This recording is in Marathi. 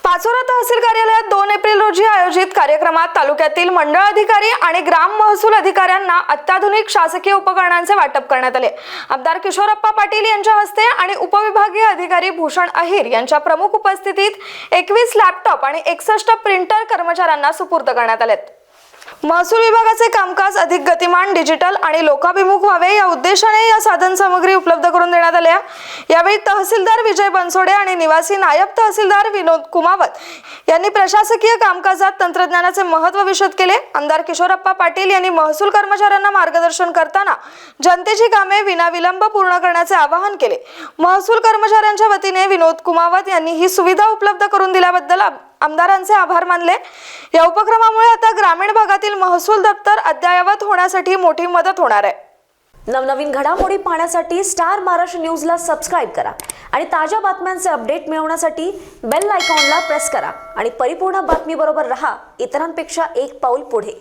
पाचोरा तहसील कार्यालयात 2 एप्रिल रोजी आयोजित कार्यक्रमात तालुक्यातील मंडळ अधिकारी आणि ग्राम महसूल अधिकाऱ्यांना अत्याधुनिक शासकीय उपकरणांचे वाटप करण्यात आले। आमदार किशोरप्पा पाटील यांच्या हस्ते आणि उपविभागीय अधिकारी भूषण अहिर यांच्या प्रमुख उपस्थितीत 21 लॅपटॉप आणि 61 प्रिंटर कर्मचाऱ्यांना सुपूर्द करण्यात आले। महसूल विभागाचे कामकाज अधिक गतिमान, डिजिटल आणि लोकाभिमुख व्हावे या उद्देशाने या साधन सामग्री उपलब्ध करून देण्यात आल्या। यावेळी तहसीलदार विजय बनसोडे आणि निवासी नायब तहसीलदार विनोद कुमावत यांनी प्रशासकीय कामकाजात तंत्रज्ञानाचे महत्त्व विशद केले। आमदार किशोरप्पा पाटील यांनी महसूल कर्मचाऱ्यांना मार्गदर्शन करताना जनतेची कामे विनाविलंब पूर्ण करण्याचे आवाहन केले। महसूल कर्मचाऱ्यांच्या वतीने विनोद कुमावत यांनी ही सुविधा उपलब्ध करून दिल्याबद्दल आमदारांचे आभार मानले। या उपक्रमामुळे आता ग्रामीण भागातील महसूल दप्तर अद्ययावत होण्यासाठी मोठी मदत होणार आहे। नवनवीन घडामोडी पाहण्यासाठी स्टार महाराष्ट्र न्यूजला सबस्क्राइब करा आणि ताज्या बातम्यांचे अपडेट मिळवण्यासाठी बेल आयकॉनला प्रेस करा आणि परिपूर्ण बातमी बरोबर रहा, इतरांपेक्षा एक पाऊल पुढे।